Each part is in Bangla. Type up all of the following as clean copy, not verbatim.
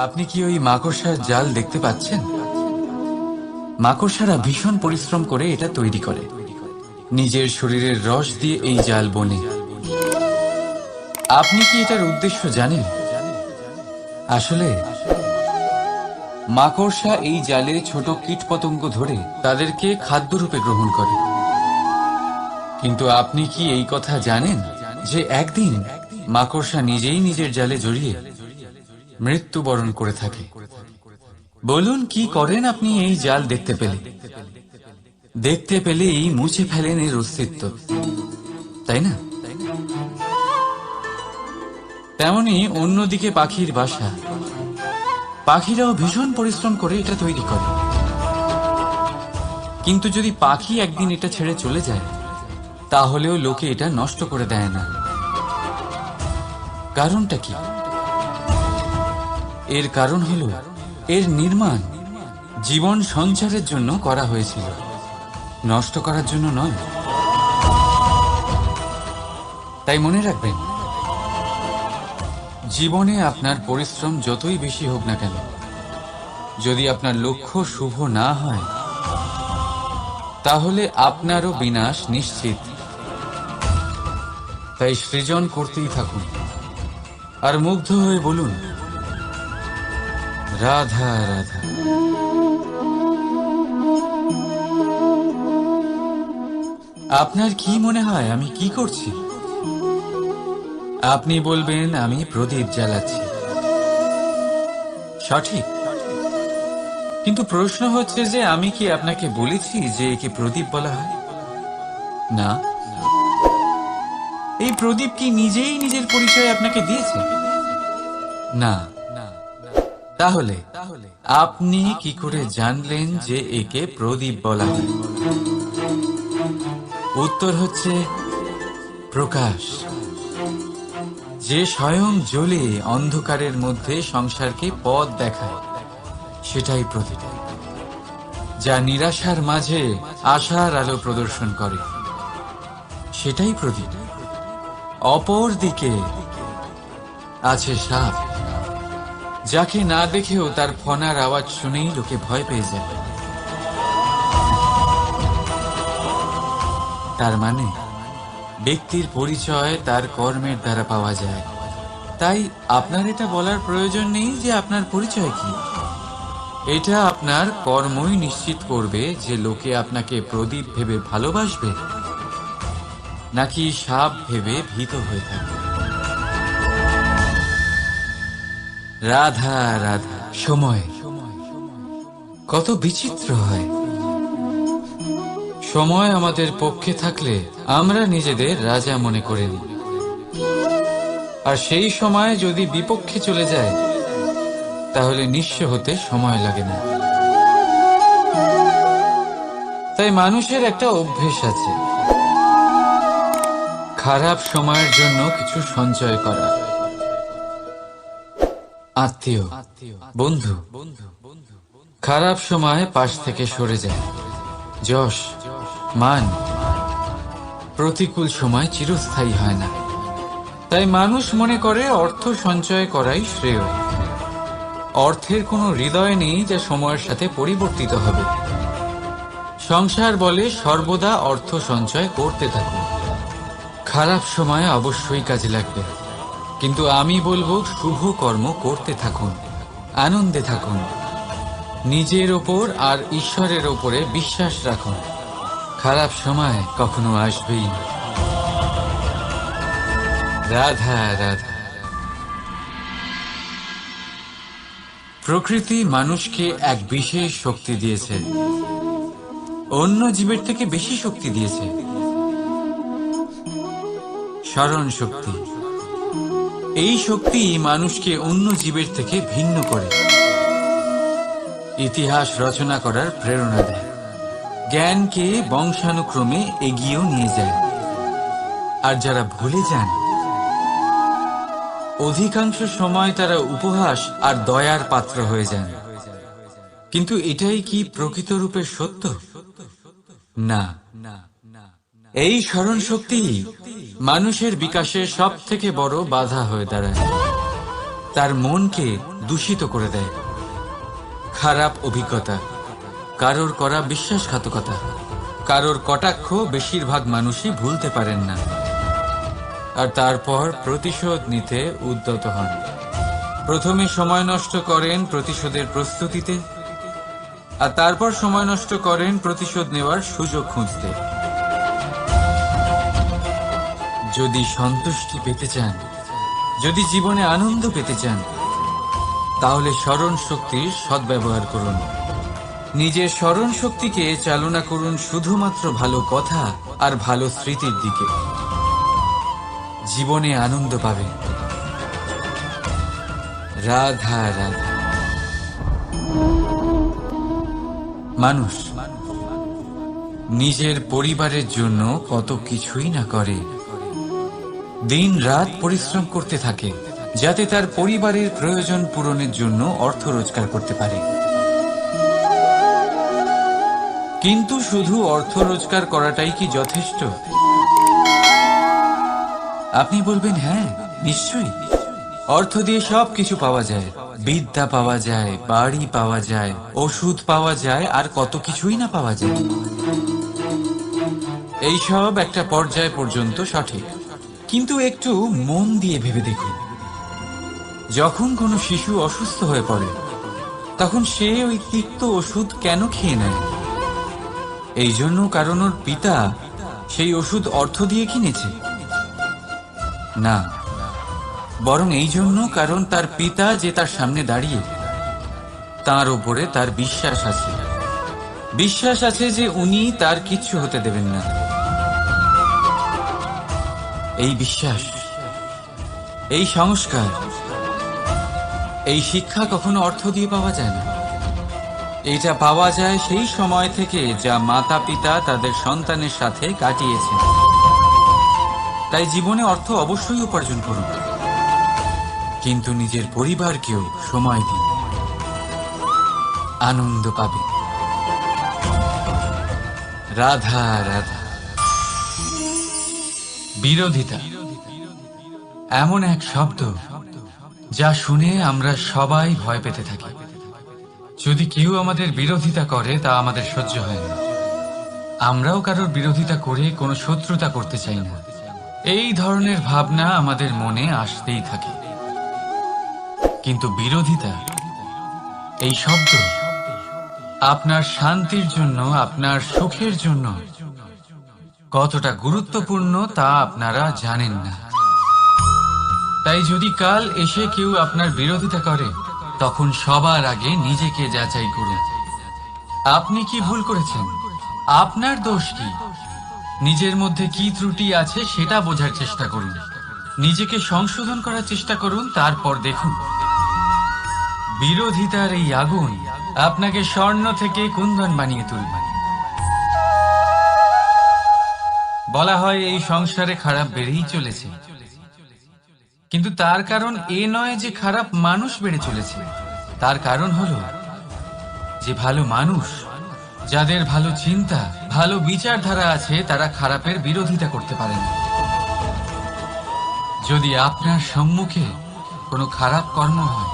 আপনি কি ওই মাকড়সার জাল দেখতে পাচ্ছেন? মাকড়সারা ভীষণ পরিশ্রম করে এটা তৈরি করে। নিজের শরীরের রস দিয়ে এই জাল বোনে। আপনি কি এটার উদ্দেশ্য জানেন? আসলে মাকড়সা এই জালে ছোট কীটপতঙ্গ ধরে তাদেরকে খাদ্যরূপে গ্রহণ করে। কিন্তু আপনি কি এই কথা জানেন যে একদিন মাকড়সা নিজেই নিজের জালে জড়িয়ে মৃত্যুবরণ করে থাকে? বলুন, কি করেন আপনি এই জাল দেখতে পেলে? দেখতে পেলেই মুছে ফেলেন এর অস্তিত্ব, তাই না? তেমনি অন্যদিকে পাখির বাসা। পাখিরাও ভীষণ পরিশ্রম করে এটা তৈরি করে। কিন্তু যদি পাখি একদিন এটা ছেড়ে চলে যায়, তাহলেও লোকে এটা নষ্ট করে দেয় না। কারণটা কি? এর কারণ হলো এর নির্মাণ জীবন সঞ্চারের জন্য করা হয়েছিল, নষ্ট করার জন্য নয়। তাই মনে রাখবেন, জীবনে আপনার পরিশ্রম যতই বেশি হোক না কেন, যদি আপনার লক্ষ্য শুভ না হয়, তাহলে আপনারও বিনাশ নিশ্চিত। তাই সৃজন করতেই থাকুন আর মুগ্ধ হয়ে বলুন, রাধা রাধা। আপনার কি মনে হয় আমি কি করছি? আপনি বলবেন আমি প্রদীপ জ্বালাচ্ছি। সঠিক। কিন্তু প্রশ্ন হচ্ছে যে আমি কি আপনাকে বলেছি যে একে প্রদীপ বলা হয়? না। এই প্রদীপ কি নিজেই নিজের পরিচয় আপনাকে দিয়েছে? না। তাহলে আপনি কি করে জানলেন যে একে প্রদীপ বলা হয়? উত্তর হচ্ছে প্রকাশ, যে স্বয়ং জ্বলে অন্ধকারের মধ্যে সংসারকে পথ দেখায়, সেটাই প্রদীপ। যা নিরাশার মাঝে আশার আলো প্রদর্শন করে, সেটাই প্রদীপ। অপর দিকে আছে সাপ, যাকে না দেখেও তার ফনার আওয়াজ শুনেই লোকে ভয় পেয়ে যায়। তার মানে ব্যক্তির পরিচয় তার কর্মের দ্বারা পাওয়া যায়। তাই আপনার এটা বলার প্রয়োজন নেই যে আপনার পরিচয় কি। এটা আপনার কর্মই নিশ্চিত করবে যে লোকে আপনাকে প্রদীপ ভেবে ভালোবাসবে নাকি সাপ ভেবে ভীত হয়ে থাকবে। রাধা রাধা। সময় কত বিচিত্র হয়। সময় আমাদের পক্ষে থাকলে আমরা নিজেদের রাজা মনে করে নিই, আর সেই সময় যদি বিপক্ষে চলে যায়, তাহলে নিঃস্ব হতে সময় লাগে না। তাই মানুষের একটা অভ্যেস আছে, খারাপ সময়ের জন্য কিছু সঞ্চয় করা। আত্মীয়, বন্ধু খারাপ সময় পাশ থেকে সরে যায়। যশ, মান প্রতিকূল সময় চিরস্থায়ী হয় না। তাই মানুষ মনে করে অর্থ সঞ্চয় করাই শ্রেয়। অর্থের কোনো হৃদয় নেই যা সময়ের সাথে পরিবর্তিত হবে। সংসার বলে সর্বদা অর্থ সঞ্চয় করতে থাকুন। খারাপ সময় অবশ্যই কাজে লাগবে, কিন্তু আমি বলবো শুভ কর্ম করতে থাকুন, আনন্দে থাকুন, নিজের ওপর আর ঈশ্বরের ওপরে বিশ্বাস রাখুন। খারাপ সময় কখনো আসবেই না। রাধা রাধা। প্রকৃতি মানুষকে এক বিশেষ শক্তি দিয়েছে, অন্য জীবের থেকে বেশি শক্তি দিয়েছে। স্মরণ শক্তি। এই শক্তি মানুষকে অন্য জীবের থেকে ভিন্ন করে, ইতিহাস রচনা করার প্রেরণা দেয়, জ্ঞানকে বংশানুক্রমে এগিয়েও নিয়ে যায়। আর যারা ভুলে যান, অধিকাংশ সময় তারা উপহাস আর দয়ার পাত্র হয়ে যান। কিন্তু এটাই কি প্রকৃত রূপে সত্য? না। এই স্মরণ শক্তি মানুষের বিকাশে সব থেকে বড় বাধা হয়ে দাঁড়ায়। তার মনকে দূষিত করে দেয়। খারাপ অভিজ্ঞতা, কারোর করা বিশ্বাসঘাতকতা, কারোর কটাক্ষ বেশিরভাগ মানুষই ভুলতে পারেন না, আর তারপর প্রতিশোধ নিতে উদ্যত হন। প্রথমে সময় নষ্ট করেন প্রতিশোধের প্রস্তুতিতে, আর তারপর সময় নষ্ট করেন প্রতিশোধ নেওয়ার সুযোগ খুঁজতে। যদি সন্তুষ্টি পেতে চান, যদি জীবনে আনন্দ পেতে চান, তাহলে স্মরণ শক্তির সদ্ব্যবহার করুন। নিজের স্মরণ শক্তিকে চালনা করুন শুধুমাত্র ভালো কথা আর ভালো স্মৃতির দিকে। জীবনে আনন্দ পাবেন। রাধা রাধা। মানুষ নিজের পরিবারের জন্য কত কিছুই না করে, দিন রাত পরিশ্রম করতে থাকে যাতে তার পরিবারের প্রয়োজন পূরণের জন্য অর্থ রোজগার করতে পারে। কিন্তু শুধু অর্থ রোজগার করাটাই কি যথেষ্ট? আপনি বলবেন, হ্যাঁ নিশ্চয়ই, অর্থ দিয়ে সব কিছু পাওয়া যায়, বিদ্যা পাওয়া যায়, বাড়ি পাওয়া যায়, ওষুধ পাওয়া যায়, আর কত কিছুই না পাওয়া যায়। এইসব একটা পর্যায় পর্যন্ত সঠিক, কিন্তু একটু মন দিয়ে ভেবে দেখুন, যখন কোনো শিশু অসুস্থ হয়ে পড়ে তখন সে ওই তিক্ত ওষুধ কেন খেয়ে নেয়? এই জন্য কারণ ওর পিতা সেই ওষুধ অর্থ দিয়ে কিনেছে? না, বরং এই জন্য কারণ তার পিতা যে তার সামনে দাঁড়িয়ে, তার উপরে তার বিশ্বাস আছে। বিশ্বাস আছে যে উনি তার কিচ্ছু হতে দেবেন না। এই বিশ্বাস, এই সংস্কার, এই শিক্ষা কখনো অর্থ দিয়ে পাওয়া যায় না। এটা পাওয়া যায় সেই সময় থেকে যা মাতা পিতা তাদের সন্তানের সাথে কাটিয়েছেন। তাই জীবনে অর্থ অবশ্যই উপার্জন করুন, কিন্তু নিজের পরিবারকেও সময় দিন, আনন্দ পাবে। রাধা রাধা। বিরোধিতা এমন এক শব্দ যা শুনে আমরা সবাই ভয় পেতে থাকি। যদি কেউ আমাদের বিরোধিতা করে তা আমাদের সহ্য হয় না। আমরাও কারোর বিরোধিতা করে কোনো শত্রুতা করতে চাই না। এই ধরনের ভাবনা আমাদের মনে আসতেই থাকে। কিন্তু বিরোধিতা, এই শব্দ আপনার শান্তির জন্য, আপনার সুখের জন্য কতটা গুরুত্বপূর্ণ তা আপনারা জানেন না। তাই যদি কাল এসে কেউ আপনার বিরোধিতা করে, তখন সবার আগে নিজেকে যাচাই করুন। আপনি কি ভুল করেছেন? আপনার দোষ কি? নিজের মধ্যে কি ত্রুটি আছে সেটা বোঝার চেষ্টা করুন, নিজেকে সংশোধন করার চেষ্টা করুন, তারপর দেখুন বিরোধিতার এই আগুন আপনাকে স্বর্ণ থেকে কুন্দন বানিয়ে তুলবে। বলা হয় এই সংসারে খারাপ বেড়েই চলেছে, কিন্তু তার কারণ এ নয় যে খারাপ মানুষ বেড়ে চলেছে। তার কারণ হলো যে ভালো মানুষ, যাদের ভালো চিন্তা, ভালো বিচারধারা আছে, তারা খারাপের বিরোধিতা করতে পারে না। যদি আপনার সম্মুখে কোনো খারাপ কর্ম হয়,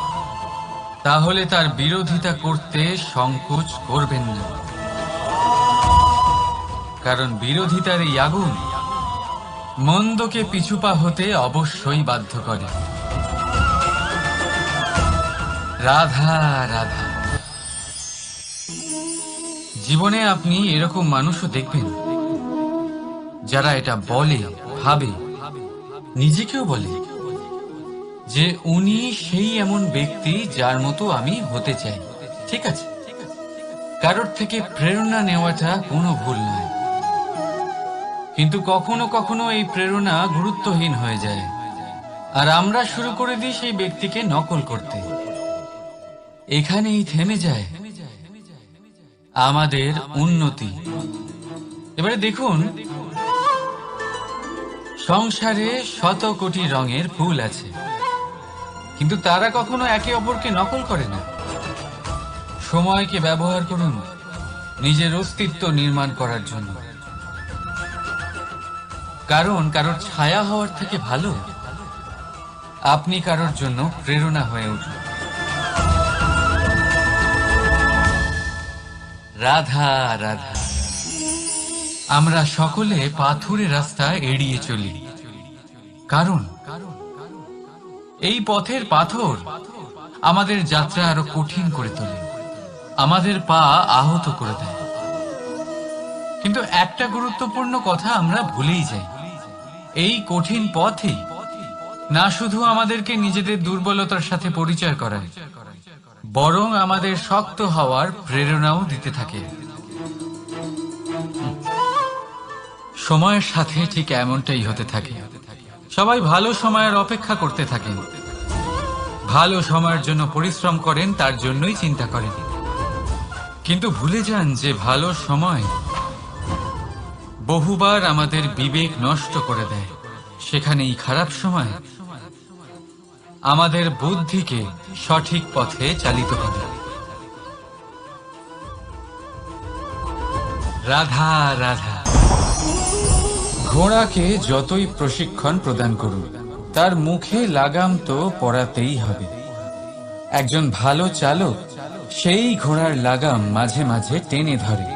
তাহলে তার বিরোধিতা করতে সংকোচ করবেন না, কারণ বিরোধিতার এই আগুন মন্দকে পিছুপা হতে অবশ্যই বাধ্য করে। রাধা রাধা। জীবনে আপনি এরকম মানুষও দেখবেন যারা এটা বলে, ভাবে, নিজেকেও বলে যে উনি সেই এমন ব্যক্তি যার মতো আমি হতে চাই। ঠিক আছে, কারোর থেকে প্রেরণা নেওয়াটা কোনো ভুল নয়, কিন্তু কখনো কখনো এই প্রেরণা গুরুত্বহীন হয়ে যায়, আর আমরা শুরু করে দিই সেই ব্যক্তিকে নকল করতে। এখানেই থেমে যায় আমাদের উন্নতি। এবারে দেখুন, সংসারে শত কোটি রঙের ফুল আছে, কিন্তু তারা কখনো একে অপরকে নকল করে না। সময়কে ব্যবহার করুন নিজের অস্তিত্ব নির্মাণ করার জন্য, কারণ কারোর ছায়া হওয়ার থেকে ভালো আপনি কারোর জন্য প্রেরণা হয়ে উঠুন। রাধা রাধা। আমরা সকলে পাথুরে রাস্তা এড়িয়ে চলি, কারণ এই পথের পাথর আমাদের যাত্রা আরো কঠিন করে তোলে, আমাদের পা আহত করে দেয়। কিন্তু একটা গুরুত্বপূর্ণ কথা আমরা ভুলেই যাই, এই কঠিন পথই না শুধু আমাদেরকে নিজেদের দুর্বলতার সাথে পরিচয় করায়, বরং আমাদের শক্ত হওয়ার প্রেরণাও দিতে থাকে। সময়ের সাথে ঠিক এমনটাই হতে থাকে। সবাই ভালো সময়ের অপেক্ষা করতে থাকেন, ভালো সময়ের জন্য পরিশ্রম করেন, তার জন্যই চিন্তা করেন, কিন্তু ভুলে যান যে ভালো সময় বহুবার আমাদের বিবেক নষ্ট করে দেয়। সেখানেই খারাপ সময় আমাদের বুদ্ধিকে সঠিক পথে চালিত করে। রাধা রাধা। ঘোড়াকে যতই প্রশিক্ষণ প্রদান করুন, তার মুখে লাগাম তো পরাতেই হবে। একজন ভালো চালক সেই ঘোড়ার লাগাম মাঝে মাঝে টেনে ধরে,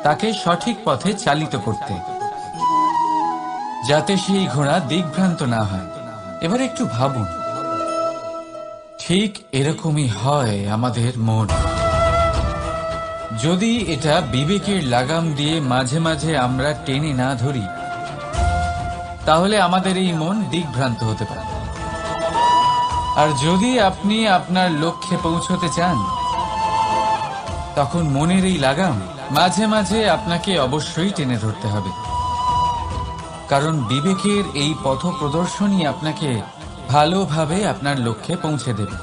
তাকে সঠিক পথে চালিত করতে, যাতে সেই ঘোড়া দিকভ্রান্ত না হয়। এবার একটু ভাবুন, ঠিক এরকমই হয় আমাদের মন। যদি এটা বিবেকের লাগাম দিয়ে মাঝে মাঝে আমরা টেনে না ধরি, তাহলে আমাদের এই মন দিকভ্রান্ত হতে পারে। আর যদি আপনি আপনার লক্ষ্যে পৌঁছতে চান, তখন মনের এই লাগাম মাঝে মাঝে আপনাকে অবশ্যই টেনে ধরতে হবে, কারণ বিবেকের এই পথ প্রদর্শনই আপনাকে ভালোভাবে আপনার লক্ষ্যে পৌঁছে দেবে।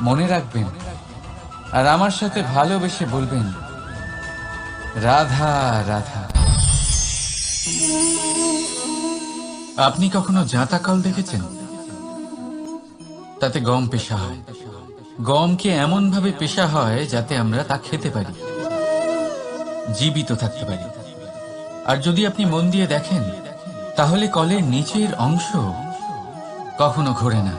মনে রাখবেন, আর আমার সাথে ভালোবেসে বলবেন, রাধা রাধা। আপনি কখনো জাঁতা কল দেখেছেন? তাতে গম পেশা হয়। গমকে এমন ভাবে পেশা হয় যাতে আমরা তা খেতে পারি, জীবিত থাকতে পারি। আর যদি আপনি মন দিয়ে দেখেন, তাহলে কলের নিচের অংশ কখনো ঘোরে না,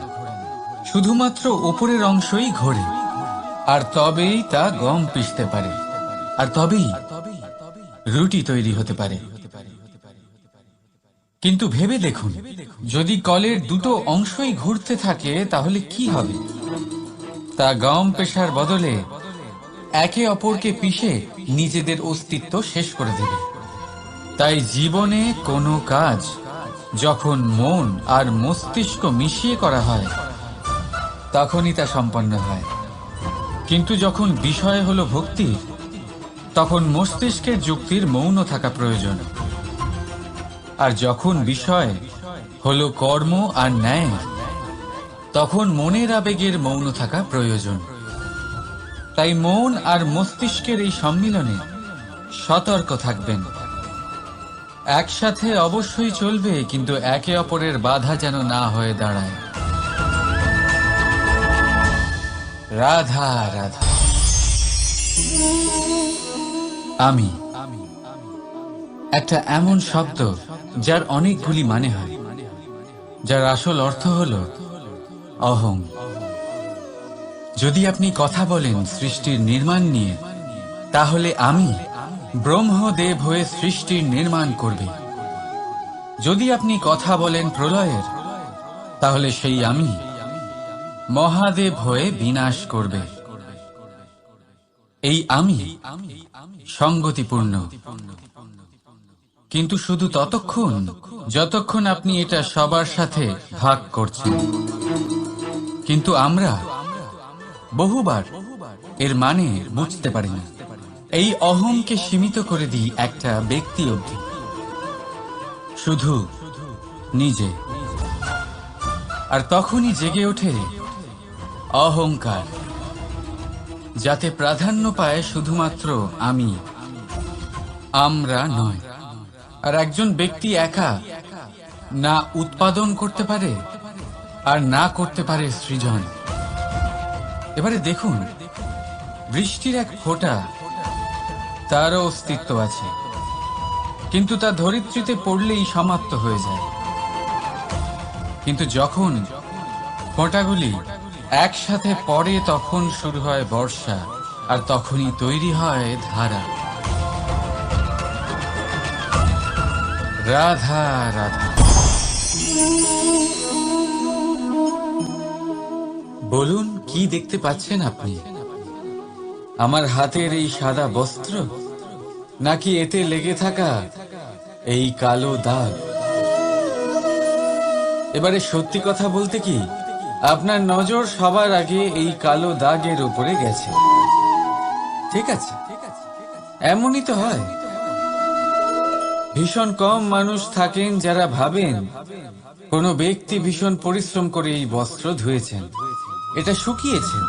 শুধুমাত্র উপরের অংশই ঘোরে। আর তবেই তা গম পিষতে পারে, আর তবেই রুটি তৈরি হতে পারে। কিন্তু ভেবে দেখুন, যদি কলের দুটো অংশই ঘুরতে থাকে, তাহলে কি হবে? তা গম পেশার বদলে একে অপরকে পিষে নিজেদের অস্তিত্ব শেষ করে দেবে। তাই জীবনে কোনো কাজ যখন মন আর মস্তিষ্ক মিশিয়ে করা হয়, তখনই তা সম্পন্ন হয়। কিন্তু যখন বিষয় হলো ভক্তির, তখন মস্তিষ্কের যুক্তির মৌন থাকা প্রয়োজন। আর যখন বিষয় হলো কর্ম আর ন্যায়, তখন মনের আবেগের মৌন থাকা প্রয়োজন। তাই মন আর মস্তিষ্কের এই সম্মিলনে সতর্ক থাকবেন। একসাথে অবশ্যই চলবে, কিন্তু একে অপরের বাধা যেন না হয়ে দাঁড়ায়। রাধা রাধা। আমি একটা এমন শব্দ যার অনেকগুলি মানে হয়, যার আসল অর্থ হল অহং। যদি আপনি কথা বলেন সৃষ্টির নির্মাণ নিয়ে, তাহলে আমি ব্রহ্মদেব হয়ে সৃষ্টির নির্মাণ করবে। যদি আপনি কথা বলেন প্রলয়ের, তাহলে সেই আমি মহাদেব হয়ে বিনাশ করবে। এই আমি সঙ্গতিপূর্ণ, কিন্তু শুধু ততক্ষণ যতক্ষণ আপনি এটা সবার সাথে ভাগ করছেন। কিন্তু আমরা বহুবার এর মানে বুঝতে পারি না। এই অহংকে সীমিত করে দিই একটা ব্যক্তি অবধি, শুধু নিজে। আর তখনই জেগে ওঠে অহংকার, যাতে প্রাধান্য পায় শুধুমাত্র আমি, আমরা নয়। আর একজন ব্যক্তি একা না উৎপাদন করতে পারে আর না করতে পারে সৃজন। এবারে দেখুন, বৃষ্টির এক ফোঁটা, তারও অস্তিত্ব আছে, কিন্তু তা ধরিত্রীতে পড়লেই সমাপ্ত হয়ে যায়। কিন্তু যখন ফোঁটাগুলি একসাথে পড়ে তখন শুরু হয় বর্ষা, আর তখনই তৈরি হয় ধারা। রাধা রাধা। বলুন, কি দেখতে পাচ্ছেন আপনি? আমার হাতের এই সাদা বস্ত্র, নাকি এতে লেগে থাকা এই কালো দাগ? এবারে সত্যি কথা বলতে কি, আপনার নজর সবার আগে এই কালো দাগের উপরে গেছে। ঠিক আছে, এমনই তো হয়। ভীষণ কম মানুষ থাকেন যারা ভাবেন কোনো ব্যক্তি ভীষণ পরিশ্রম করে এই বস্ত্র ধুয়েছেন, এটা শুকিয়েছেন।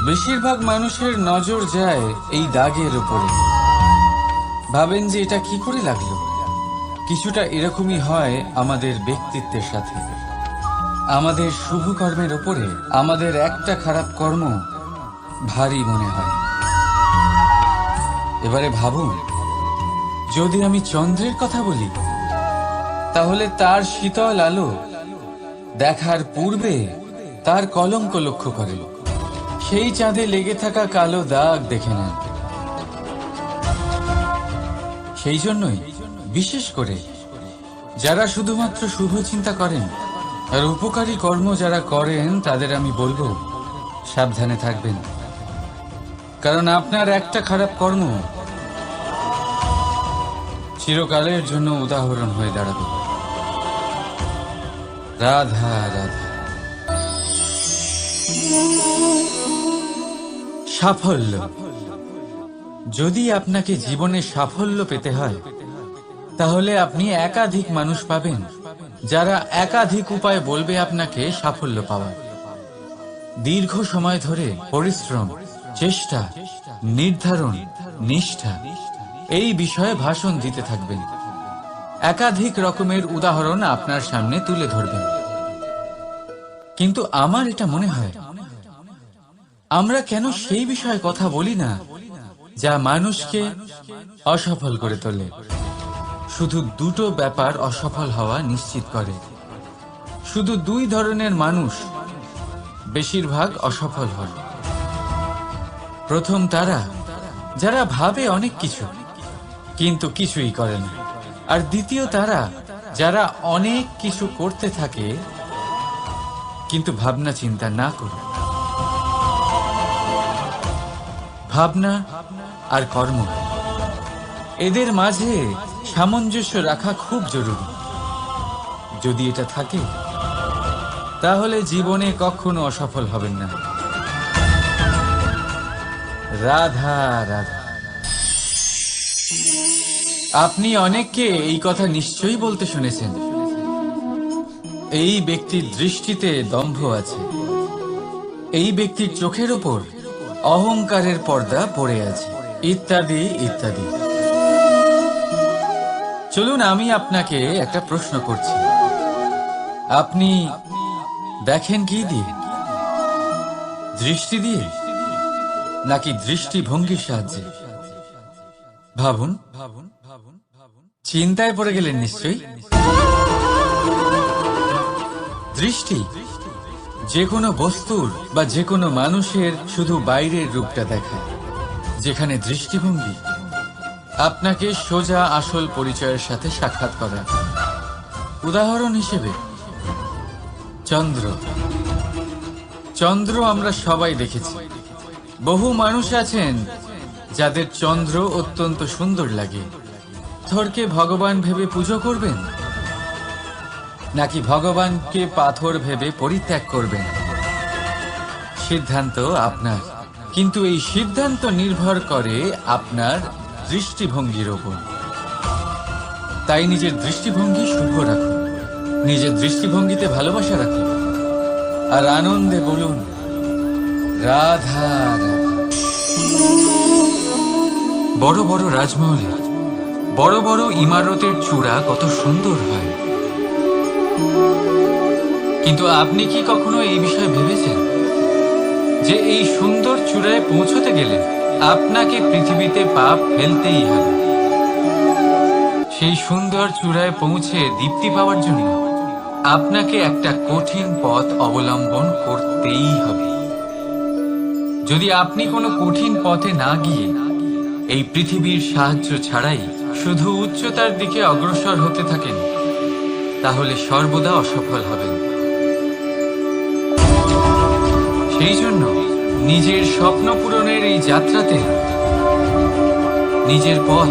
বেশিরভাগ মানুষের নজর যায় এই দাগের উপরে, ভাবেন যে এটা কি করে লাগলো। কিছুটা এরকমই হয় আমাদের ব্যক্তিত্বের সাথে। আমাদের শুভ কর্মের ওপরে আমাদের একটা খারাপ কর্ম ভারী মনে হয়। এবারে ভাবুন, যদি আমি চন্দ্রের কথা বলি, তাহলে তার শীতল আলো দেখার পূর্বে তার কলঙ্ক লক্ষ্য করে সেই চাঁদে লেগে থাকা কালো দাগ দেখে নেন। সেই জন্যই বিশেষ করে যারা শুধুমাত্র শুভ চিন্তা করেন আর উপকারী কর্ম যারা করেন, তাদের আমি বলবো সাবধানে থাকবেন। কারণ আপনার একটা খারাপ কর্ম চিরকালের জন্য উদাহরণ হয়ে দাঁড়াবে। রাধা রাধা। সাফল্য। যদি আপনাকে জীবনে সাফল্য পেতে হয়, তাহলে আপনি একাধিক মানুষ পাবেন যারা একাধিক উপায় বলবে আপনাকে সাফল্য পাওয়ার। দীর্ঘ সময় ধরে পরিশ্রম, চেষ্টা, নির্ধারণ, নিষ্ঠা এই বিষয়ে ভাষণ দিতে থাকবেন। একাধিক রকমের উদাহরণ আপনার সামনে তুলে ধরবেন। কিন্তু আমার এটা মনে হয়, আমরা কেন সেই বিষয়ে কথা বলি না যা মানুষকে অসফল করে তোলে? শুধু দুটো ব্যাপার অসফল হওয়া নিশ্চিত করে। শুধু দুই ধরনের মানুষ বেশিরভাগ অসফল হয়। প্রথম তারা যারা ভাবে অনেক কিছু কিন্তু কিছুই করে না। আর দ্বিতীয় তারা যারা অনেক কিছু করতে থাকে কিন্তু ভাবনা চিন্তা না করে। ভাবনা আর কর্ম, এদের মাঝে সামঞ্জস্য রাখা খুব জরুরি। যদি এটা থাকে, তাহলে জীবনে কখনো অসফল হবেন না। রাধা রাধা। আপনি অনেককে এই কথা নিশ্চয়ই বলতে শুনেছেন, এই ব্যক্তির দৃষ্টিতে দম্ভ আছে, এই ব্যক্তির চোখের ওপর অহংকারের পর্দা পড়ে আছে, ইত্যাদি ইত্যাদি। চলুন, আমি আপনাকে একটা প্রশ্ন করছি। আপনি দেখেন কি দিয়ে? দৃষ্টি দিয়ে নাকি দৃষ্টিভঙ্গির সাহায্যে? ভাবুন ভাবুন ভাবুন ভাবুন। চিন্তায় পড়ে গেলেন নিশ্চয়ই। দৃষ্টি যে কোনো বস্তুর বা যে কোনো মানুষের শুধু বাইরের রূপটা দেখায়, যেখানে দৃষ্টিভঙ্গি আপনাকে সোজা আসল পরিচয়ের সাথে সাক্ষাৎ করা। উদাহরণ হিসেবে চন্দ্র। চন্দ্র আমরা সবাই দেখেছি। বহু মানুষ আছেন যাদের চন্দ্র অত্যন্ত সুন্দর লাগে। পাথরকে ভগবান ভেবে পুজো করবেন নাকি ভগবানকে পাথর ভেবে পরিত্যাগ করবেন, সিদ্ধান্ত আপনার। কিন্তু এই সিদ্ধান্ত নির্ভর করে আপনার দৃষ্টিভঙ্গির ওপর। তাই নিজের দৃষ্টিভঙ্গি শুভ রাখুন, নিজের দৃষ্টিভঙ্গিতে ভালোবাসা রাখুন, আর আনন্দে বলুন রাধা রাধা। বড় বড় রাজমহলে বড় বড় ইমারতের চূড়া কত সুন্দর হয়, কিন্তু আপনি কি কখনো এই বিষয়ে ভেবেছেন যে এই সুন্দর চূড়ায় পৌঁছতে গেলে আপনাকে পৃথিবীতে পাপ ফেলতেই হবে? সেই সুন্দর চূড়ায় পৌঁছে দীপ্তি পাওয়ার জন্য আপনাকে একটা কঠিন পথ অবলম্বন করতেই হবে। যদি আপনি কোনো কঠিন পথে না গিয়ে এই পৃথিবীর সাহায্য ছাড়াই শুধু উচ্চতার দিকে অগ্রসর হতে থাকেন, তাহলে সর্বদা অসফল হবেন। সেই জন্য নিজের স্বপ্ন পূরণের এই যাত্রাতে নিজের পথ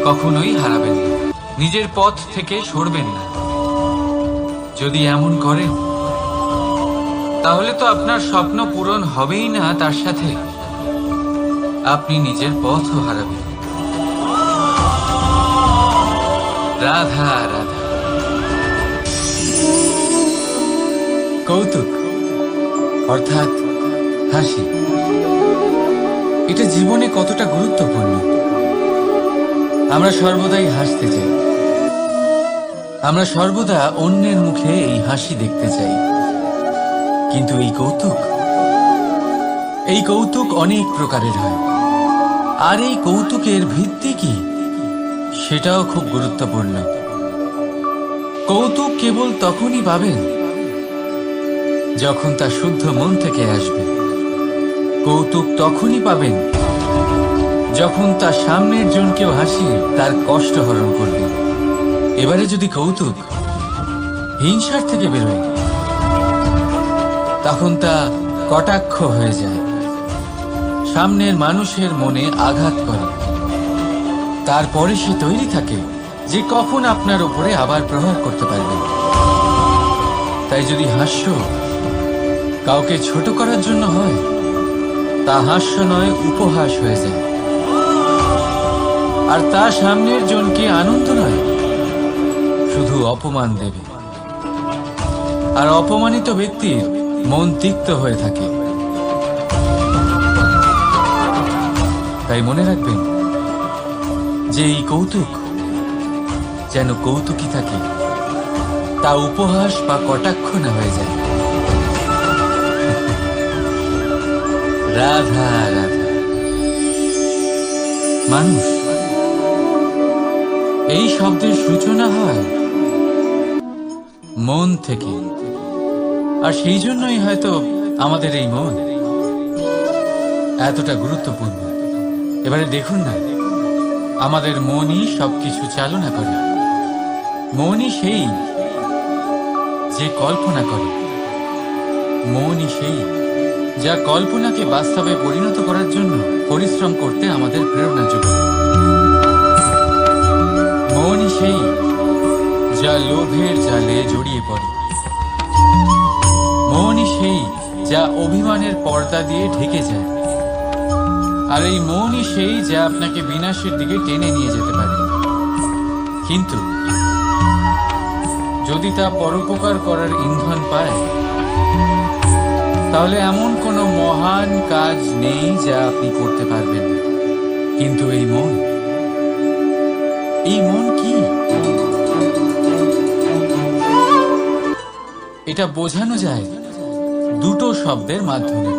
কখনোই হারাবেন না, নিজের পথ থেকে সরবেন না। যদি এমন করেন, তাহলে তো আপনার স্বপ্ন পূরণ হবেই না, তার সাথে আপনি নিজের পথও হারাবেন। রাধা রাধা। কৌতুক অর্থাৎ হাসি, এটা জীবনে কতটা গুরুত্বপূর্ণ। আমরা সর্বদাই হাসতে চাই, আমরা সর্বদা অন্যের মুখে এই হাসি দেখতে চাই। কিন্তু এই কৌতুক অনেক প্রকারের হয়। আর এই কৌতুকের ভিত্তি কি, সেটাও খুব গুরুত্বপূর্ণ। কৌতুক কেবল তখনই পাবেন যখন তা শুদ্ধ মন থেকে আসবে। কৌতুক তখনই পাবেন যখন তার সামনের জনকেও হাসিয়ে তার কষ্ট হরণ করবে। এবারে যদি কৌতুক হিংসার থেকে বেরোয়, তখন তা কটাক্ষ হয়ে যায়, সামনের মানুষের মনে আঘাত করে। তারপরে সে তৈরি থাকে যে কখন আপনার উপরে আবার প্রহার করতে পারবে। তাই যদি হাস্য কাউকে ছোট করার জন্য হয়, তা হাস্য নয়, উপহাস হয়ে যায়। আর তা সামনের জনকে আনন্দ নয়, শুধু অপমান দেবে। আর অপমানিত ব্যক্তির মন তিক্ত হয়ে থাকে। তাই মনে রাখবেন যে এই কৌতুক যেন কৌতুকই থাকে, তা উপহাস বা কটাক্ষ না হয়ে যায়। রাধা রাধা। মানুষ, এই শব্দের সূচনা হয় মন থেকে। আর সেই জন্যই হয়তো আমাদের এই মন এতটা গুরুত্বপূর্ণ। এবারে দেখুন না, আমাদের মনই সবকিছু চালনা করে। মনই সেই যে কল্পনা করে, মনই সেই যা কল্পনাকে বাস্তবে পরিণত করার জন্য পরিশ্রম করতে আমাদের প্রেরণা যোগায়। মনই সেই যা লোভের জালে জড়িয়ে পড়ে। মনই সেই যা অভিমানের পর্দা দিয়ে ঢেকে যায়। আর এই মনই সেই যা আপনাকে বিনাশের দিকে টেনে নিয়ে যেতে পারে। কিন্তু যদি তা পরোপকার করার ইন্ধন পায়, তাহলে এমন কোনো মহান কাজ নেই যা আপনি করতে পারবেন না। কিন্তু এই মন কি? এটা বোঝানো যায় দুটো শব্দের মাধ্যমে,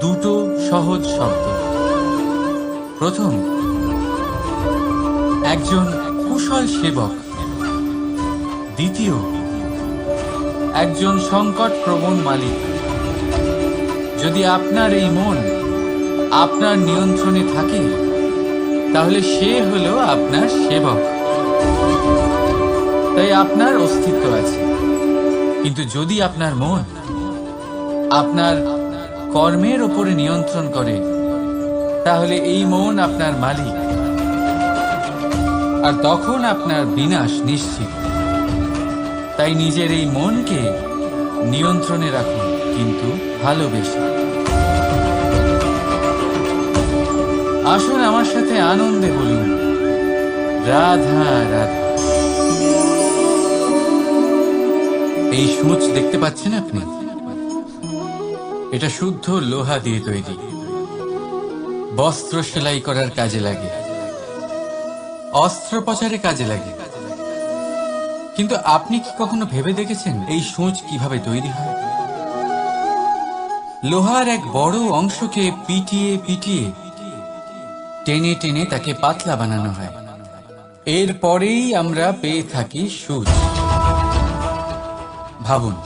দুটো সহজ শব্দ। প্রথম, একজন কুশল সেবক। দ্বিতীয়, একজন সংকট প্রবণ মালিক। যদি আপনার এই মন আপনার নিয়ন্ত্রণে থাকে, তাহলে সে হলো আপনার সেবক। তাই আপনার অস্তিত্ব আছে। কিন্তু যদি আপনার মন আপনার কর্মের উপরে নিয়ন্ত্রণ করে, তাহলে এই মন আপনার মালিক। আর তখন আপনার বিনাশ নিশ্চিত। তাই নিজের এই মনকে নিয়ন্ত্রণে রাখুন, কিন্তু ভালোবেসে। আসুন আমার সাথে আনন্দে বলুন, রাধা রাধা। এই সূচ দেখতে পাচ্ছেন আপনি? এটা শুদ্ধ লোহা দিয়ে তৈরি। বস্ত্র সেলাই করার কাজে লাগে, অস্ত্রোপচারে কাজে লাগে। কিন্তু আপনি কি কখনো ভেবে দেখেছেন এই সূচ কিভাবে তৈরি হয়? লোহার এক বড় অংশকে পিটিয়ে পিটিয়ে টেনে টেনে তাকে পাতলা বানানো হয়। এরপরেই আমরা পেয়ে থাকি সূচ। ভাবুন,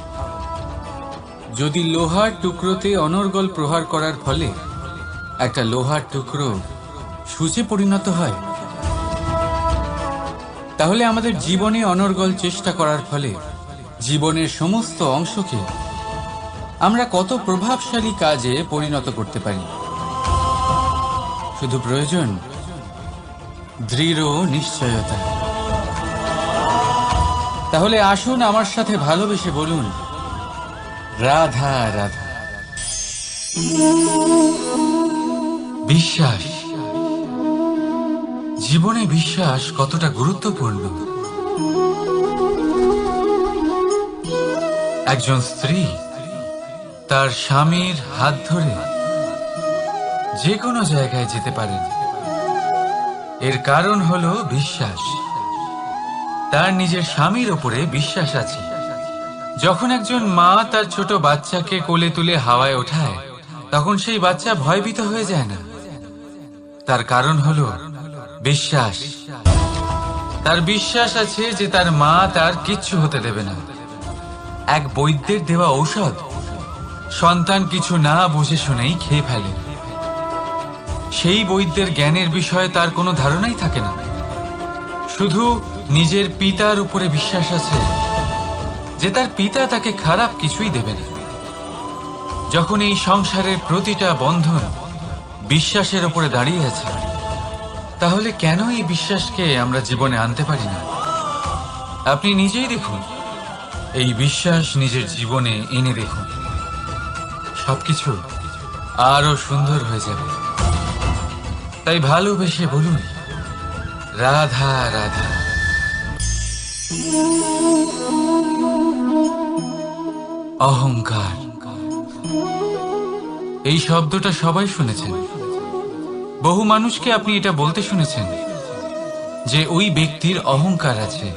যদি লোহার টুকরোতে অনর্গল প্রহার করার ফলে একটা লোহার টুকরো সূচে পরিণত হয়, তাহলে আমাদের জীবনে অনর্গল চেষ্টা করার ফলে জীবনের সমস্ত অংশকে আমরা কত প্রভাবশালী কাজে পরিণত করতে পারি। শুধু প্রয়োজন দৃঢ় নিশ্চয়তা। তাহলে আসুন আমার সাথে ভালোবেসে বলুন, রাধা রাধা। বিশ্বাস, জীবনে বিশ্বাস কতটা গুরুত্বপূর্ণ। একজন স্ত্রী তার স্বামীর হাত ধরে যে কোনো জায়গায় যেতে পারেন, এর কারণ হলো বিশ্বাস। তার নিজের স্বামীর ওপরে বিশ্বাস আছে। যখন একজন মা তার ছোট বাচ্চাকে কোলে তুলে হাওয়ায় ওঠায়, তখন সেই বাচ্চা ভয়ভীত হয়ে যায় না। তার কারণ হলো বিশ্বাস। তার বিশ্বাস আছে যে তার মা তার কিচ্ছু হতে দেবে না। এক বৈদ্যের দেওয়া ঔষধ সন্তান কিছু না বুঝে শুনেই খেয়ে ফেলে। সেই বৈদ্যের জ্ঞানের বিষয়ে তার কোনো ধারণাই থাকে না। শুধু নিজের পিতার উপরে বিশ্বাস আছে যে তার পিতা তাকে খারাপ কিছুই দেবে না। যখন এই সংসারের প্রতিটা বন্ধন বিশ্বাসের উপরে দাঁড়িয়ে আছে, তাহলে কেন এই বিশ্বাসকে আমরা জীবনে আনতে পারি না? আপনি নিজেই দেখুন, এই বিশ্বাস নিজের জীবনে এনে দেখুন, সবকিছু আরো সুন্দর হয়ে যাবে। তাই ভালোবেসে বলুন, রাধা রাধা। অহংকার, এই শব্দটা সবাই শুনেছেন। বহু মানুষকে আপনি এটা বলতে শুনেছেন যে ওই ব্যক্তির অহংকার আছে,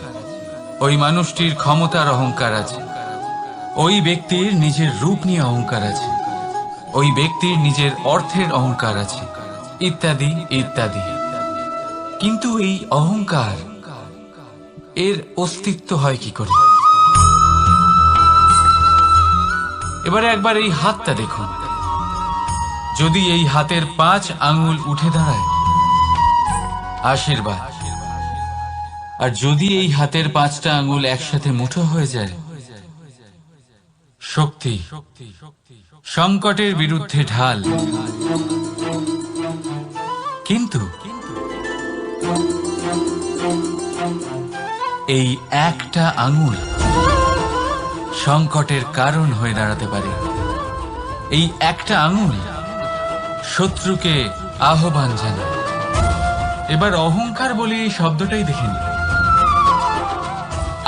ওই মানুষটির ক্ষমতার অহংকার আছে, ওই ব্যক্তির নিজের রূপ নিয়ে অহংকার আছে, ওই ব্যক্তির নিজের অর্থের অহংকার আছে, ইত্যাদি ইত্যাদি। কিন্তু এই অহংকার, এর অস্তিত্ব হয় কি করে? এবারে একবার এই হাতটা দেখুন। যদি এই হাতের 5 আঙ্গুল উঠে দাঁড়ায়, আশীর্বাদ। আর যদি এই হাতের 5টা আঙ্গুল একসাথে মুঠো হয়ে যায়, শক্তি। সংকটের বিরুদ্ধে ঢাল। কিন্তু এই একটা আঙ্গুল সংকটের কারণ হয়ে দাঁড়াতে পারে। এই একটা আঙ্গুল শত্রুকে আহ্বান জানায়। এবার অহংকার বলে এই শব্দটাই দেখেন।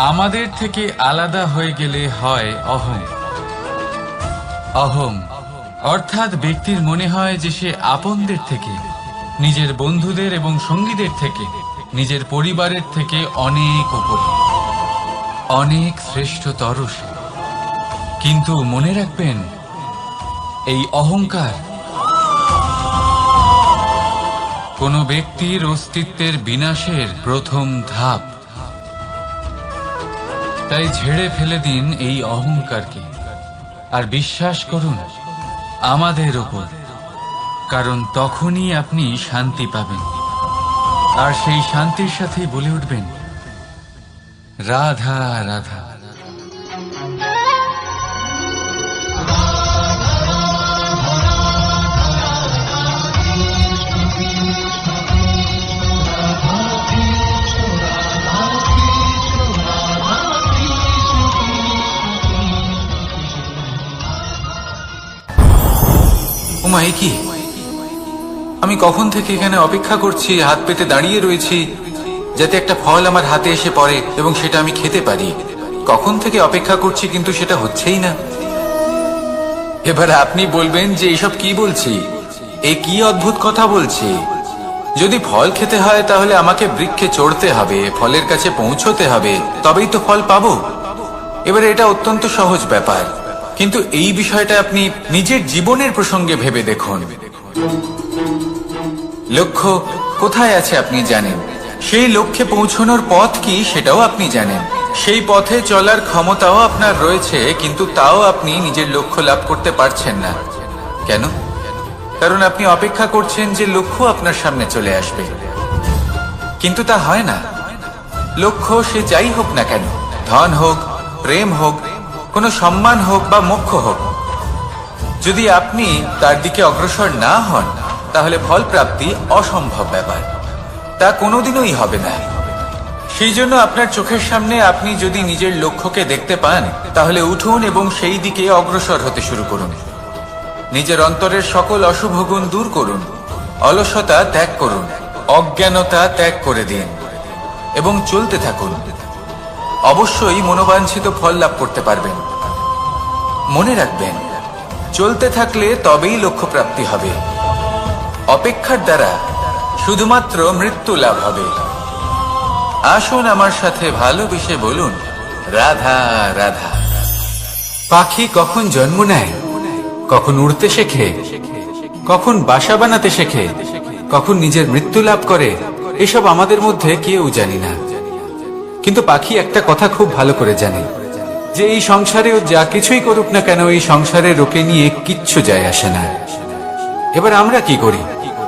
আমাদের থেকে আলাদা হয়ে গেলে হয় অহং। অহং অর্থাৎ ব্যক্তির মনে হয় যে সে আপনদের থেকে, নিজের বন্ধুদের এবং সঙ্গীদের থেকে, নিজের পরিবারের থেকে অনেক উপরে, অনেক শ্রেষ্ঠতর সে। কিন্তু মনে রাখবেন, এই অহংকার কোনো ব্যক্তির অস্তিত্বের বিনাশের প্রথম ধাপ। তাই ঝেড়ে ফেলে দিন এই অহংকারকে, আর বিশ্বাস করুন আমাদের ওপর, কারণ তখনই আপনি শান্তি পাবেন। আর সেই শান্তির সাথেই বলে উঠবেন, রাধা রাধা। ওমা, এ কি? আমি কখন থেকে এখানে অপেক্ষা করছি, হাত পেতে দাঁড়িয়ে রয়েছি যাতে একটা ফল আমার হাতে এসে পড়ে এবং সেটা আমি খেতে পারি। কখন থেকে অপেক্ষা করছি, কিন্তু সেটা হচ্ছেই না। এবার আপনি বলবেন যে এইসব কি বলছি, এ কি অদ্ভুত কথা বলছি। যদি ফল খেতে হয় তাহলে আমাকে বৃক্ষে চড়তে হবে, ফলের কাছে পৌঁছতে হবে, তবেই তো ফল পাবো। এবারে এটা অত্যন্ত সহজ ব্যাপার, কিন্তু এই বিষয়টা আপনি নিজের জীবনের প্রসঙ্গে ভেবে দেখুন। লক্ষ্য কোথায় আছে আপনি জানেন, সেই লক্ষ্যে পৌঁছানোর পথ কি সেটাও আপনি জানেন। সেই পথে চলার ক্ষমতাও আপনার রয়েছে, কিন্তু তাও আপনি নিজের লক্ষ্য লাভ করতে পারছেন না। কেন? কারণ আপনি অপেক্ষা করছেন যে লক্ষ্য আপনার সামনে চলে আসবে, কিন্তু তা হয় না। লক্ষ্য সে যাই হোক না কেন, ধন হোক, প্রেম হোক, কোনো সম্মান হোক বা মোক্ষ হোক, যদি আপনি তার দিকে অগ্রসর না হন তাহলে ফল প্রাপ্তি অসম্ভব ব্যাপার, তা কোনোদিনই হবে না। সেই জন্য আপনার চোখের সামনে আপনি যদি নিজের লক্ষ্যকে দেখতে পান তাহলে উঠুন এবং সেই দিকে অগ্রসর হতে শুরু করুন। নিজের অন্তরের সকল অশুভ গুণ দূর করুন, অলসতা ত্যাগ করুন, অজ্ঞানতা ত্যাগ করে দিন এবং চলতে থাকুন। অবশ্যই মনোবাঞ্ছিত ফল লাভ করতে পারবেন। মনে রাখবেন, চলতে থাকলে তবেই লক্ষ্য প্রাপ্তি হবে। অপেক্ষার দ্বারা শুধুমাত্র মৃত্যু লাভ হবে। আসুন আমার সাথে ভালোবেসে বলুন, রাধা রাধা। পাখি কখন জন্ম নেয়, কখন উড়তে শেখে, কখন বাসা বানাতে শেখে, কখন নিজের মৃত্যু লাভ করে, এসব আমাদের মধ্যে কেউ জানি না। কিন্তু পাখি একটা কথা খুব ভালো করে জানে, যে এই সংসারে ও যা কিছুই করুক না কেন, এই সংসারের ওকে নিয়ে কিচ্ছু যায় আসে না। এবার আমরা কি করি?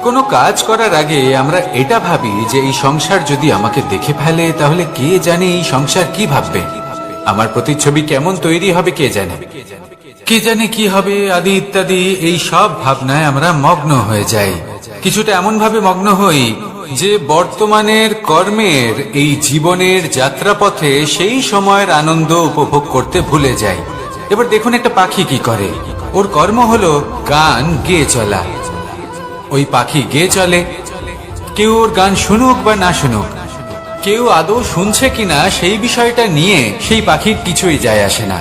কোনো কাজ করার আগে আমরা এটা ভাবি যে এই সংসার যদি আমাকে দেখে ফেলে তাহলে কে জানে এই সংসার কি ভাববে, আমার প্রতিচ্ছবি কেমন তৈরি হবে কে জানে, কে জানে কি হবে আদি ইত্যাদি। এই সব ভাবনায় আমরা মগ্ন হয়ে যাই। কিছুটা এমন ভাবে মগ্ন হই যে বর্তমানের কর্মের এই জীবনের যাত্রাপথে সেই সময়ের আনন্দ উপভোগ করতে ভুলে যাই। এবার দেখুন একটা পাখি কি করে, ওর কর্ম হলো গান গেয়ে চলা। ওই পাখি গেয়ে চলে, কেউ ওর গান শুনুক বা না শুনুক, কেউ আদৌ শুনছে কিনা সেই বিষয়টা নিয়ে সেই পাখির কিছুই যায় আসে না।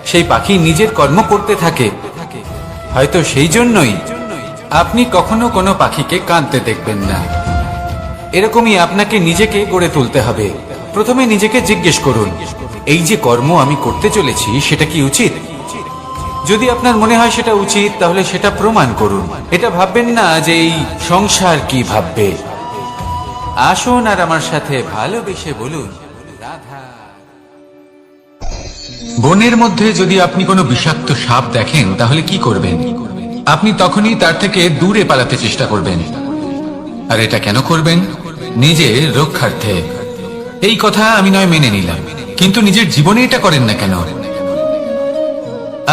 সেই পাখি নিজের কর্ম করতে থাকে। হয়তো সেই জন্যই আপনি কখনো কোনো পাখিকে কাঁদতে দেখবেন না। এরকমই আপনাকে নিজেকে গড়ে তুলতে হবে। প্রথমে নিজেকে জিজ্ঞেস করুন, এই যে কর্ম আমি করতে চলেছি সেটা কি উচিত? যদি আপনার মনে হয় সেটা উচিত তাহলে সেটা প্রমাণ করুন। এটা ভাববেন না যে এই সংসার কি ভাববে। আসুন আর আমার সাথে ভালোবেসে বলুন, রাধা। বনের মধ্যে যদি আপনি কোনো বিষাক্ত সাপ দেখেন তাহলে কি করবেন? আপনি তখনই তার থেকে দূরে পালাতে চেষ্টা করবেন। আর এটা কেন করবেন? নিজের রক্ষার্থে। এই কথা আমি নয় মেনে নিলাম, কিন্তু নিজের জীবনে এটা করেন না কেন?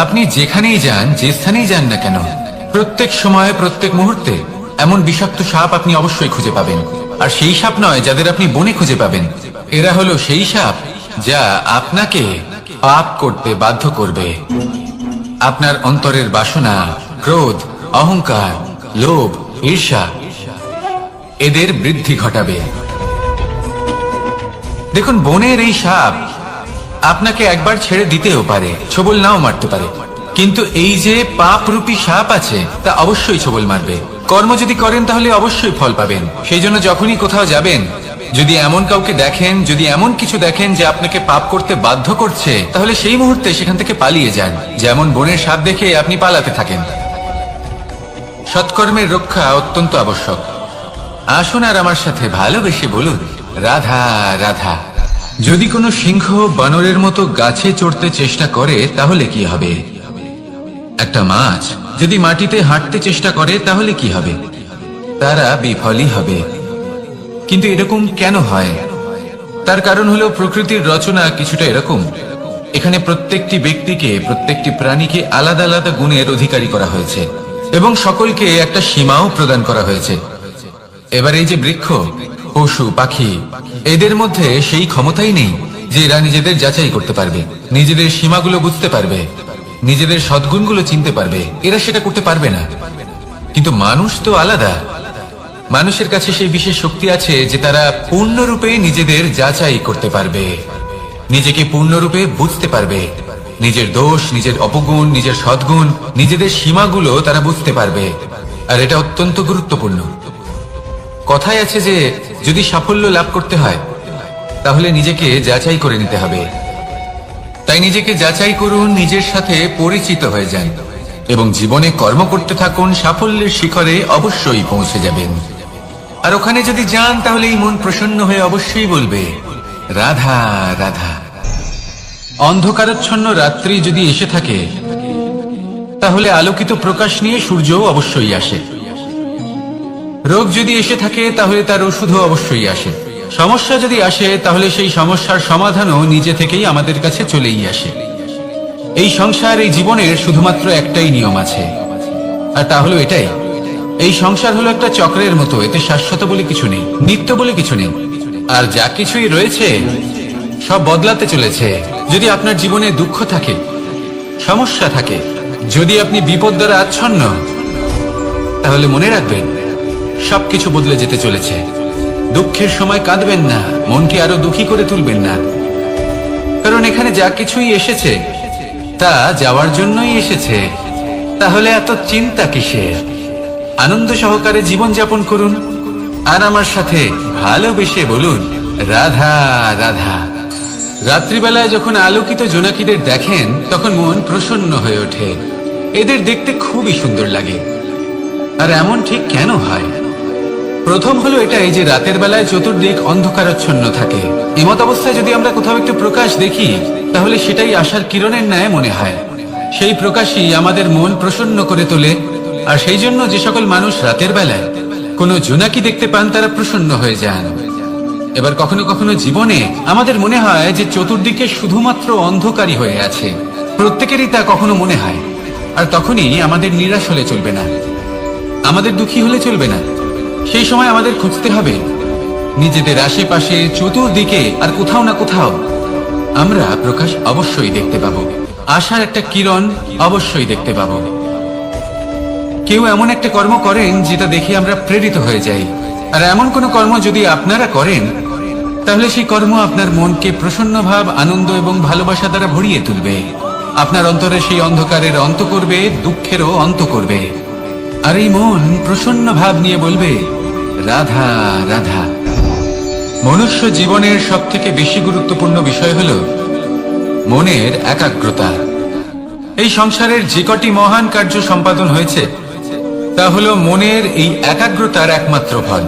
আপনি যেখানেই যান, যে স্থানেই যান না কেন, প্রত্যেক সময়ে প্রত্যেক মুহূর্তে এমন বিষাক্ত সাপ আপনি অবশ্যই খুঁজে পাবেন। আর সেই সাপ নয় যাদের আপনি বনে খুঁজে পাবেন, এরা হলো সেই সাপ যা আপনাকে পাপ করতে বাধ্য করবে। আপনার অন্তরের বাসনা, ক্রোধ, অহংকার, লোভ, ঈর্ষা এদের বৃদ্ধি ঘটাবে। দেখুন, বনের এই সাপ আপনাকে একবার ছেড়ে দিতেও পারে, ছোবল নাও মারতে পারে, কিন্তু এই যে পাপরূপী সাপ আছে তা অবশ্যই ছোবল মারবে। কর্ম যদি করেন তাহলে অবশ্যই ফল পাবেন। সেই জন্য যখনই কোথাও যাবেন, যদি এমন কাউকে দেখেন, যদি এমন কিছু দেখেন যে আপনাকে পাপ করতে বাধ্য করছে, তাহলে সেই মুহূর্তে সেখান থেকে পালিয়ে যান। যেমন বনের সাপ দেখে আপনি পালাতে থাকেন। সৎকর্মের রক্ষা অত্যন্ত আবশ্যক। আসুন আর আমার সাথে ভালোবেসে বলুন, রাধা রাধা। যদি কোনো সিংহ বানরের মতো গাছে চড়তে চেষ্টা করে তাহলে কি হবে? একটা মাছ যদি মাটিতে হাঁটতে চেষ্টা করে তাহলে কি হবে? তারা বিফলই হবে। কিন্তু এরকম কেন হয়? তার কারণ হলো প্রকৃতির রচনা কিছুটা এরকম। এখানে প্রত্যেকটি ব্যক্তিকে, প্রত্যেকটি প্রাণীকে আলাদা আলাদা গুণের অধিকারী করা হয়েছে এবং সকলকে একটা সীমাও প্রদান করা হয়েছে। এবার এই যে বৃক্ষ, পশু, পাখি, এদের মধ্যে সেই ক্ষমতাই নেই যে এরা নিজেদের যাচাই করতে পারবে, নিজেদের সীমাগুলো বুঝতে পারবে, নিজেদের সদ্গুণগুলো চিনতে পারবে। এরা সেটা করতে পারবে না। কিন্তু মানুষ তো আলাদা। মানুষের কাছে সেই বিশেষ শক্তি আছে যে তারা পূর্ণরূপে নিজেদের যাচাই করতে পারবে, নিজেকে পূর্ণরূপে বুঝতে পারবে, নিজের দোষ, নিজের অপগুণ, নিজের সদ্গুণ, নিজেদের সীমাগুলো তারা বুঝতে পারবে। আর এটা অত্যন্ত গুরুত্বপূর্ণ। কথায় আছে যে যদি সাফল্য লাভ করতে হয় তাহলে নিজেকে যাচাই করে নিতে হবে। তাই নিজেকে যাচাই করুন, নিজের সাথে পরিচিত হয়ে যান এবং জীবনে কর্ম করতে থাকুন। সাফল্যের শিখরে অবশ্যই পৌঁছে যাবেন। আর ওখানে যদি যান তাহলে এই মন প্রসন্ন হয়ে অবশ্যই বলবে, রাধা রাধা। অন্ধকারাচ্ছন্ন রাত্রি যদি এসে থাকে, তাহলে আলোকিত প্রকাশ নিয়ে সূর্যও অবশ্যই আসে। রোগ যদি এসে থাকে, তাহলে তার ওষুধও অবশ্যই আসে। সমস্যা যদি আসে, তাহলে সেই সমস্যার সমাধানও নিজে থেকেই আমাদের কাছে চলেই আসে। এই সংসার, এই জীবনের শুধুমাত্র একটাই নিয়ম আছে, আর তা হলো এটাই: এই সংসার হলো একটা চক্রের মতো। এতে শাশ্বত বলে কিছু নেই, নিত্য বলে কিছু নেই। আর যা কিছুই রয়েছে সব বদলাতে চলেছে। যদি আপনার জীবনে দুঃখ থাকে, সমস্যা থাকে, যদি আপনি বিপদ দ্বারা আচ্ছন্ন, তাহলে মনে রাখবেন সবকিছু বদলে যেতে চলেছে। দুঃখের সময় কাঁদবেন না, মনকে আরো দুঃখী করে তুলবেন না, কারণ এখানে যা কিছুই এসেছে তা যাওয়ার জন্যই এসেছে। তাহলে এত চিন্তা কিসের? আনন্দ সহকারে জীবন যাপন করুন, আর আমার সাথে ভালোবেসে বলুন রাধা রাধা। রাত্রিবেলায় যখন আলোকিত জোনাকিদের দেখেন, তখন মন প্রসন্ন হয়ে ওঠে। এদের দেখতে খুবই সুন্দর লাগে। আর এমন ঠিক কেন হয়? প্রথম হলো এটাই যে রাতের বেলায় চতুর্দিক অন্ধকারাচ্ছন্ন থাকে। এমত অবস্থায় যদি আমরা কোথাও একটু প্রকাশ দেখি, তাহলে সেটাই আশার কিরণের ন্যায় মনে হয়। সেই প্রকাশই আমাদের মন প্রসন্ন করে তোলে। আর সেই জন্য যে সকল মানুষ রাতের বেলায় কোনো জোনাকি দেখতে পান, তারা প্রসন্ন হয়ে যান। এবার কখনো কখনো জীবনে আমাদের মনে হয় যে চতুর্দিকে শুধুমাত্র অন্ধকারই হয়ে আছে। প্রত্যেকেরই তা কখনো মনে হয়। আর তখনই আমাদের নিরাশ হলে চলবে না, আমাদের দুঃখী হলে চলবে না। সেই সময় আমাদের খুঁজতে হবে নিজেদের আশেপাশে, চতুর্দিকে, আর কোথাও না কোথাও আমরা প্রকাশ অবশ্যই দেখতে পাবো। আশার একটা কিরণ অবশ্যই দেখতে পাবো। কেউ এমন একটা কর্ম করেন যেটা দেখে আমরা প্রেরিত হয়ে যাই। আর এমন কোন কর্ম যদি আপনারা করেন, তাহলে সেই কর্ম আপনার মনকে প্রসন্ন ভাব, আনন্দ এবং ভালোবাসা দ্বারা ভরিয়ে তুলবে। আপনার অন্তরে সেই অন্ধকারের অন্ত করবে, দুঃখেরও অন্ত করবে। আর এই মন প্রসন্ন ভাব নিয়ে বলবে রাধা রাধা। মনুষ্য জীবনের সব থেকে বেশি গুরুত্বপূর্ণ বিষয় হল মনের একাগ্রতা। এই সংসারের যে কটি মহান কার্য সম্পাদন হয়েছে, তা হলো মনের এই একাগ্রতার একমাত্র ফল।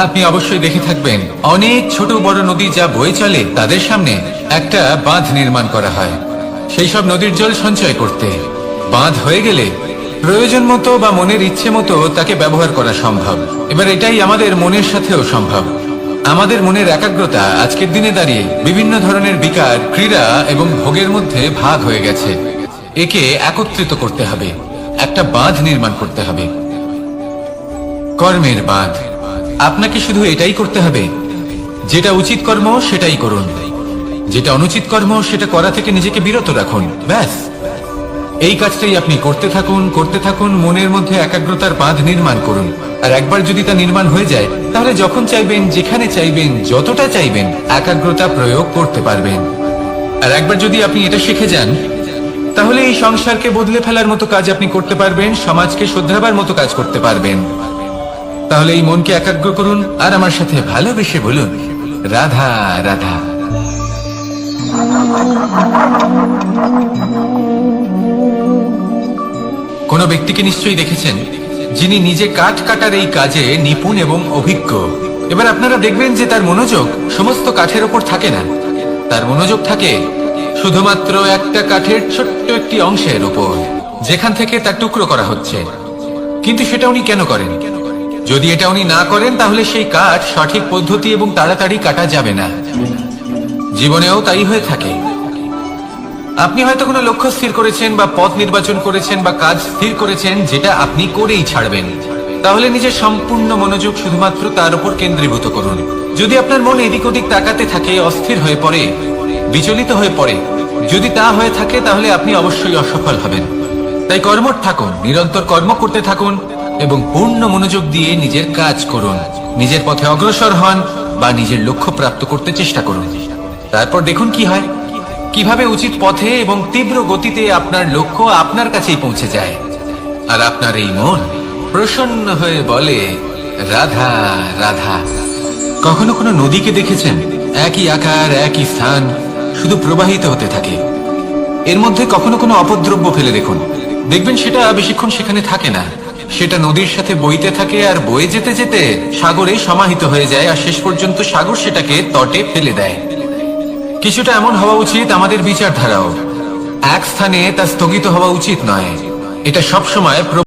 আপনি অবশ্যই দেখে থাকবেন, অনেক ছোট বড় নদী যা বয়ে চলে, তাদের সামনে একটা বাঁধ নির্মাণ করা হয় সেই সব নদীর জল সঞ্চয় করতে। বাঁধ হয়ে গেলে প্রয়োজন মতো বা মনের ইচ্ছে মতো তাকে ব্যবহার করা সম্ভব। এবার এটাই আমাদের মনের সাথেও সম্ভব। আমাদের মনের একাগ্রতা আজকের দিনে দাঁড়িয়ে বিভিন্ন ধরনের বিকার, ক্রীড়া এবং ভোগের মধ্যে ভাগ হয়ে গেছে। একে একত্রিত করতে হবে, একটা বাঁধ নির্মাণ করতে হবে, কর্মের বাঁধ। আপনাকে শুধু এটাই করতে হবে, যেটা উচিত কর্ম সেটাই করুন, যেটা অনুচিত কর্ম সেটা করা থেকে নিজেকে বিরত রাখুন। ব্যাস, এই কাজটাই আপনি করতে থাকুন, করতে থাকুন। মনের মধ্যে একাগ্রতার বাঁধ নির্মাণ করুন। আর একবার যদি তা নির্মাণ হয়ে যায়, তাহলে যখন চাইবেন, যেখানে চাইবেন, যতটা চাইবেন, একাগ্রতা প্রয়োগ করতে পারবেন। আর একবার যদি আপনি এটা শিখে যান, তাহলে এই সংসারকে বদলে ফেলার মতো কাজ আপনি করতে পারবেন, সমাজকে শুধরাবার মতো কাজ করতে পারবেন। তাহলে এই মনকে একাগ্র করুন, আর আমার সাথে ভালোবেসে বলুন রাধা রাধা। কোন ব্যক্তিকে নিশ্চয়ই দেখেছেন যিনি নিজে কাঠ কাটার এই কাজে নিপুণ এবং অভিজ্ঞ। এবার আপনারা দেখবেন যে তার মনোযোগ সমস্ত কাঠের ওপর থাকে না, তার মনোযোগ থাকে শুধুমাত্র একটা কাঠের ছোট্ট একটি অংশের উপর, যেখান থেকে তার টুকরো করা হচ্ছে। কিন্তু সেটা উনি কেন করেন? যদি এটা উনি না করেন, তাহলে সেই কাঠ সঠিক পদ্ধতি এবং তাড়াতাড়ি কাটা যাবে না। জীবনেও তাই হয়ে থাকে। আপনি হয়তো কোনো লক্ষ্য স্থির করেছেন, বা পথ নির্বাচন করেছেন, বা কাজ স্থির করেছেন যেটা আপনি করেই ছাড়বেন। তাহলে নিজের সম্পূর্ণ মনোযোগ শুধুমাত্র তার উপর কেন্দ্রীভূত করুন। যদি আপনার মন এদিক ওদিক তাকাতে থাকে, অস্থির হয়ে পড়ে, বিচলিত হয়ে পড়ে, যদি তা হয়ে থাকে, তাহলে আপনি অবশ্যই অসফল হবেন। তাই কর্মঠ থাকুন, নিরন্তর কর্ম করতে থাকুন এবং পূর্ণ মনোযোগ দিয়ে নিজের কাজ করুন। নিজের পথে অগ্রসর হন বা নিজের লক্ষ্য প্রাপ্ত করতে চেষ্টা করুন। তারপর দেখুন কি হয়, কিভাবে উচিত পথে এবং তীব্র গতিতে আপনার লক্ষ্য আপনার কাছেই পৌঁছে যায়। আর আপনার এই মন প্রসন্ন হয়ে বলে রাধা রাধা। কখনো কোনো নদীকে দেখেছেন? একই আকার, একই স্থান, শুধু প্রবাহিত হতে থাকে। এর মধ্যে কখনো কোনো অপদ্রব্য ফেলে দেখুন, দেখবেন সেটা বেশিক্ষণ সেখানে থাকে না। সেটা নদীর সাথে বইতে থাকে, আর বয়ে যেতে যেতে সাগরে সমাহিত হয়ে যায়, আর শেষ পর্যন্ত সাগর সেটাকে তটে ফেলে দেয়। কিছুটা এমন হওয়া উচিত আমাদের বিচারধারাও। এক স্থানে তা স্থগিত হওয়া উচিত নয়। এটা সবসময়